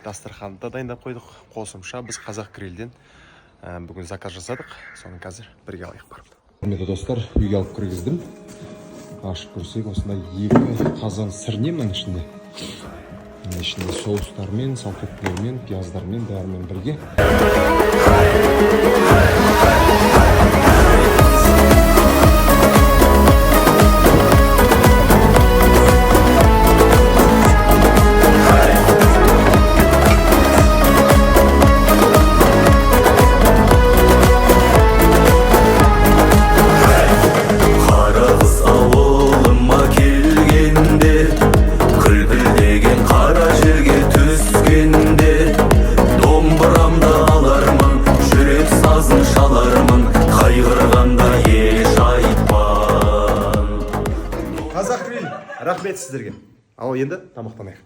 дастарханды да дайындап қойдық. Қосымша біз қазақ грильден бүгін заказ жасадық. Соны қазір бірге алайық барып. Құрметті достар, үйге алып кіргіздім. Ашып көрсек, осындай 2 қазан сірне мұның ішінде. Ішінде соустармен, салфеткілермен, пияздармен, бәрімен бірге. Рахмет сіздерге. Ал енді тамақтанайық.